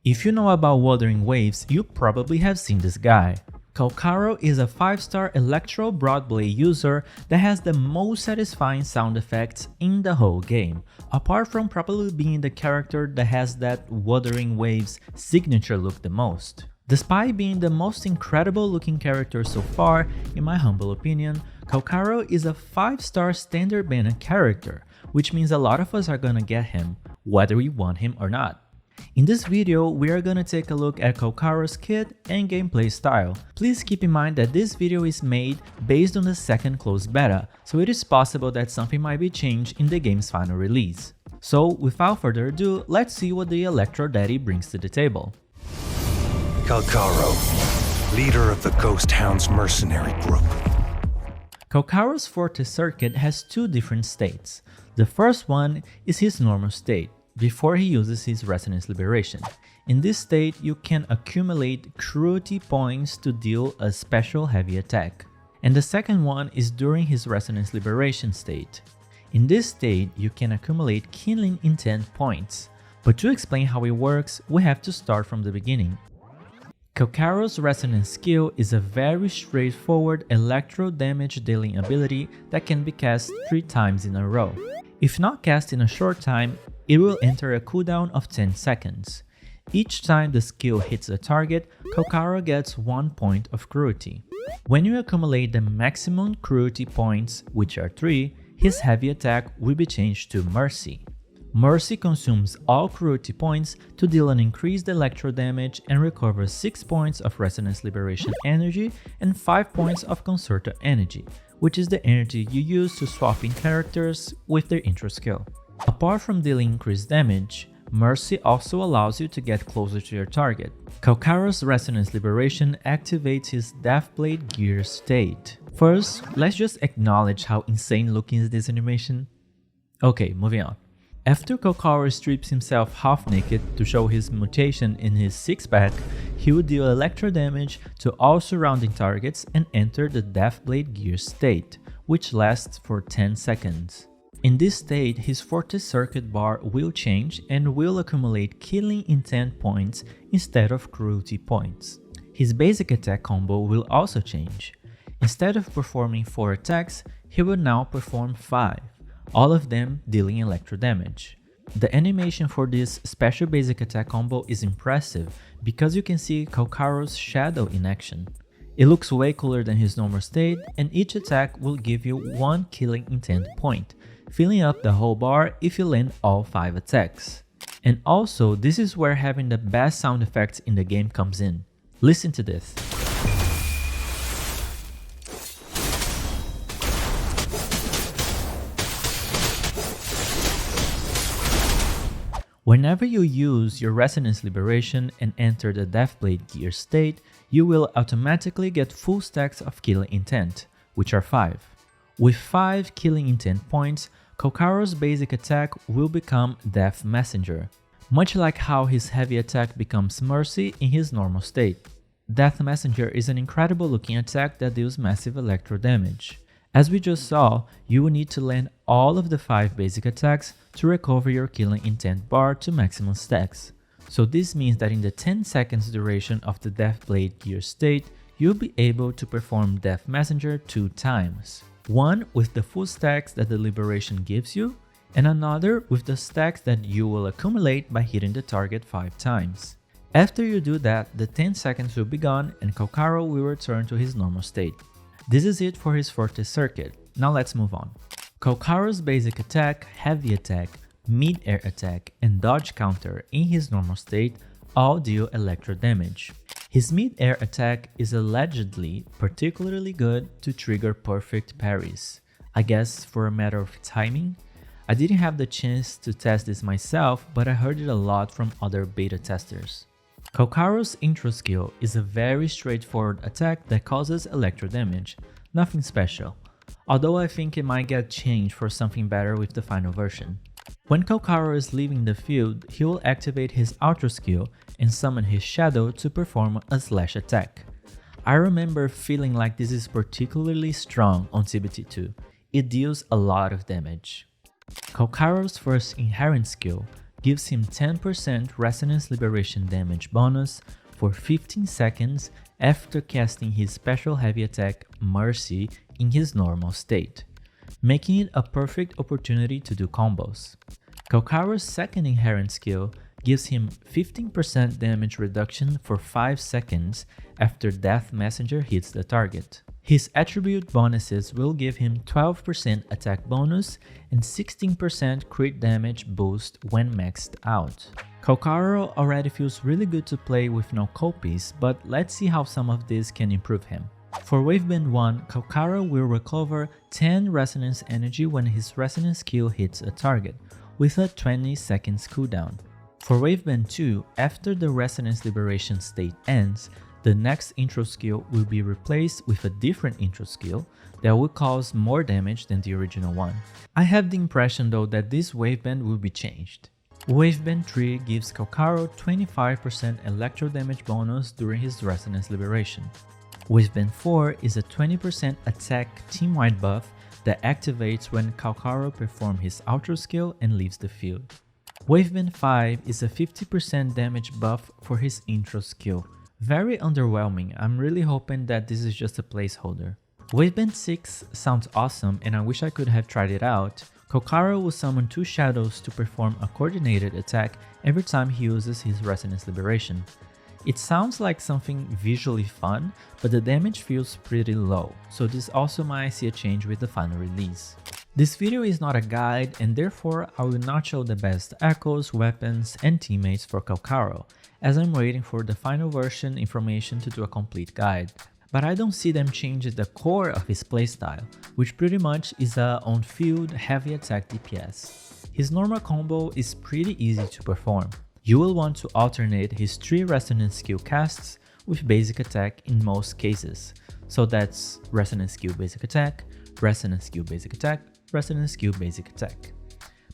If you know about Wuthering Waves, you probably have seen this guy. Calcharo is a 5-star electro broadblade user that has the most satisfying sound effects in the whole game, apart from probably being the character that has that Wuthering Waves signature look the most. Despite being the most incredible looking character so far, in my humble opinion, Calcharo is a 5-star standard banned character, which means a lot of us are gonna get him, whether we want him or not. In this video, we are gonna take a look at Calcharo's kit and gameplay style. Please keep in mind that this video is made based on the second closed beta, so it is possible that something might be changed in the game's final release. So without further ado, let's see what the Electro Daddy brings to the table. Calcharo, leader of the Ghost Hounds mercenary group. Calcharo's Forte circuit has two different states. The first one is his normal state, before he uses his Resonance Liberation. In this state, you can accumulate cruelty points to deal a special heavy attack. And the second one is during his Resonance Liberation state. In this state, you can accumulate Killing Intent points. But to explain how it works, we have to start from the beginning. Calcharo's Resonance skill is a very straightforward electro damage dealing ability that can be cast 3 times in a row. If not cast in a short time, it will enter a cooldown of 10 seconds. Each time the skill hits a target, Calcharo gets 1 point of cruelty. When you accumulate the maximum cruelty points, which are 3, his heavy attack will be changed to Mercy. Mercy consumes all cruelty points to deal an increased electro damage and recover 6 points of Resonance Liberation energy and 5 points of Concerto energy, which is the energy you use to swap in characters with their intro skill. Apart from dealing increased damage, Mercy also allows you to get closer to your target. Calcharo's Resonance Liberation activates his Deathblade gear state. First, let's just acknowledge how insane looking is this animation. Okay, moving on. After Calcharo strips himself half naked to show his mutation in his six-pack, he will deal electro damage to all surrounding targets and enter the Deathblade gear state, which lasts for 10 seconds. In this state, his Forte circuit bar will change and will accumulate Killing Intent points instead of cruelty points. His basic attack combo will also change. Instead of performing 4 attacks, he will now perform 5. All of them dealing electro damage. The animation for this special basic attack combo is impressive because you can see Calcharo's shadow in action. It looks way cooler than his normal state, and each attack will give you 1 Killing Intent point, filling up the whole bar if you land all 5 attacks. And also, this is where having the best sound effects in the game comes in. Listen to this. Whenever you use your Resonance Liberation and enter the Deathblade gear state, you will automatically get full stacks of Killing Intent, which are 5. With 5 Killing Intent points, Calcharo's basic attack will become Death Messenger, much like how his heavy attack becomes Mercy in his normal state. Death Messenger is an incredible looking attack that deals massive electro damage. As we just saw, you will need to land all of the 5 basic attacks to recover your Killing Intent bar to maximum stacks. So this means that in the 10 seconds duration of the Deathblade gear state, you'll be able to perform Death Messenger 2 times. One with the full stacks that the Liberation gives you, and another with the stacks that you will accumulate by hitting the target 5 times. After you do that, the 10 seconds will be gone and Calcharo will return to his normal state. This is it for his Forte circuit. Now let's move on. Calcharo's basic attack, heavy attack, mid-air attack, and dodge counter in his normal state all deal electro damage. His mid-air attack is allegedly particularly good to trigger perfect parries. I guess for a matter of timing? I didn't have the chance to test this myself, but I heard it a lot from other beta testers. Calcharo's intro skill is a very straightforward attack that causes electro damage, nothing special, although I think it might get changed for something better with the final version. When Calcharo is leaving the field, he will activate his outro skill and summon his shadow to perform a slash attack. I remember feeling like this is particularly strong on CBT2, it deals a lot of damage. Calcharo's first inherent skill, gives him 10% Resonance Liberation damage bonus for 15 seconds after casting his special heavy attack Mercy in his normal state, making it a perfect opportunity to do combos. Calcharo's second inherent skill gives him 15% damage reduction for 5 seconds after Death Messenger hits the target. His attribute bonuses will give him 12% attack bonus and 16% crit damage boost when maxed out. Calcharo already feels really good to play with no copies, but let's see how some of this can improve him. For Waveband 1, Calcharo will recover 10 Resonance energy when his Resonance skill hits a target, with a 20 seconds cooldown. For Waveband 2, after the Resonance Liberation state ends, the next intro skill will be replaced with a different intro skill that will cause more damage than the original one. I have the impression though that this Waveband will be changed. Waveband 3 gives Calcharo 25% electro damage bonus during his Resonance Liberation. Waveband 4 is a 20% attack team-wide buff that activates when Calcharo performs his outro skill and leaves the field. Waveband 5 is a 50% damage buff for his intro skill. Very underwhelming, I'm really hoping that this is just a placeholder. Waveband 6 sounds awesome and I wish I could have tried it out. Calcharo will summon 2 shadows to perform a coordinated attack every time he uses his Resonance Liberation. It sounds like something visually fun, but the damage feels pretty low, so this also might see a change with the final release. This video is not a guide and therefore I will not show the best echoes, weapons, and teammates for Calcharo, as I'm waiting for the final version information to do a complete guide. But I don't see them changing the core of his playstyle, which pretty much is a on-field heavy attack DPS. His normal combo is pretty easy to perform. You will want to alternate his 3 Resonance skill casts with basic attack in most cases. So that's Resonance skill basic attack, Resonance skill basic attack, Resonance skill basic attack.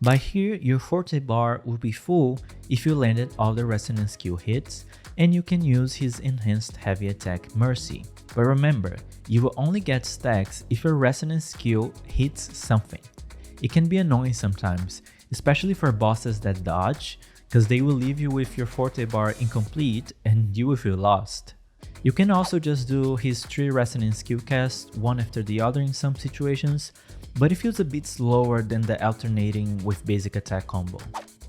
By here, your forte bar will be full if you landed all the Resonance skill hits, and you can use his enhanced heavy attack Mercy. But remember, you will only get stacks if your Resonance skill hits something. It can be annoying sometimes, especially for bosses that dodge, because they will leave you with your forte bar incomplete and you will feel lost. You can also just do his 3 Resonance skill casts one after the other in some situations, but it feels a bit slower than the alternating with basic attack combo.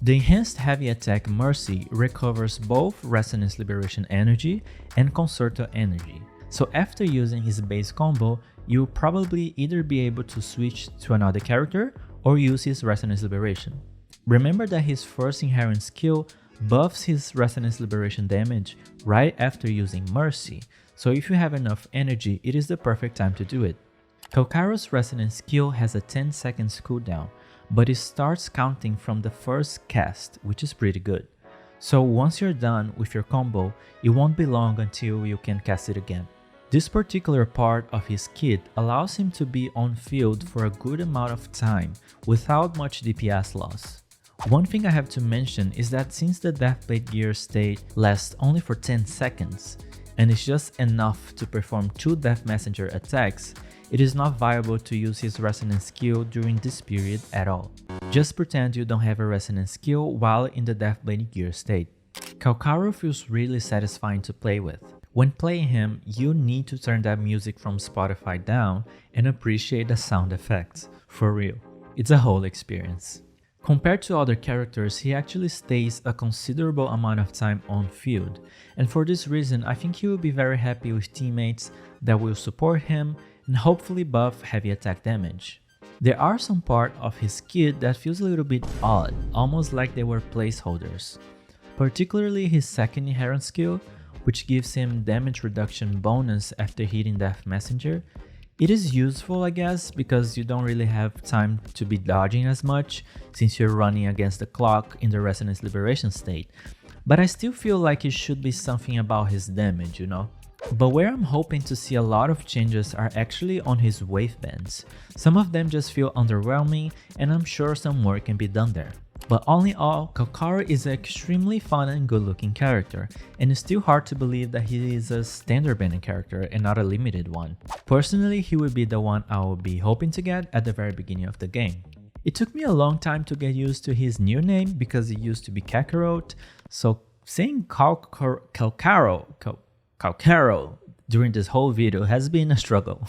The enhanced heavy attack Mercy recovers both Resonance Liberation energy and Concerto energy, so after using his base combo, you'll probably either be able to switch to another character or use his Resonance Liberation. Remember that his first inherent skill buffs his Resonance Liberation damage right after using Mercy, so if you have enough energy, it is the perfect time to do it. Calcharo's Resonance skill has a 10 seconds cooldown, but it starts counting from the first cast, which is pretty good. So once you're done with your combo, it won't be long until you can cast it again. This particular part of his kit allows him to be on field for a good amount of time without much DPS loss. One thing I have to mention is that since the Deathblade gear state lasts only for 10 seconds, and is just enough to perform 2 Death Messenger attacks, it is not viable to use his Resonance skill during this period at all. Just pretend you don't have a Resonance skill while in the Deathblade gear state. Calcharo feels really satisfying to play with. When playing him, you need to turn that music from Spotify down and appreciate the sound effects. For real, it's a whole experience. Compared to other characters, he actually stays a considerable amount of time on field, and for this reason I think he will be very happy with teammates that will support him and hopefully buff heavy attack damage. There are some parts of his kit that feels a little bit odd, almost like they were placeholders. Particularly his second inherent skill, which gives him damage reduction bonus after hitting Death Messenger. It is useful, I guess, because you don't really have time to be dodging as much since you're running against the clock in the Resonance Liberation state, but I still feel like it should be something about his damage, you know? But where I'm hoping to see a lot of changes are actually on his wavebands. Some of them just feel underwhelming and I'm sure some more can be done there. But all in all, Calcharo is an extremely fun and good looking character, and it's still hard to believe that he is a standard banning character and not a limited one. Personally, he would be the one I would be hoping to get at the very beginning of the game. It took me a long time to get used to his new name because it used to be Kakarot, so saying Calcharo during this whole video has been a struggle.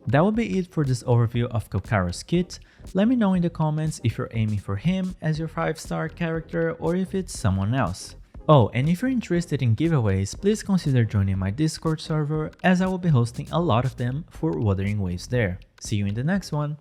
That will be it for this overview of Calcharo's kit. Let me know in the comments if you're aiming for him as your 5-star character or if it's someone else. Oh, and if you're interested in giveaways, please consider joining my Discord server as I will be hosting a lot of them for Wuthering Waves there. See you in the next one!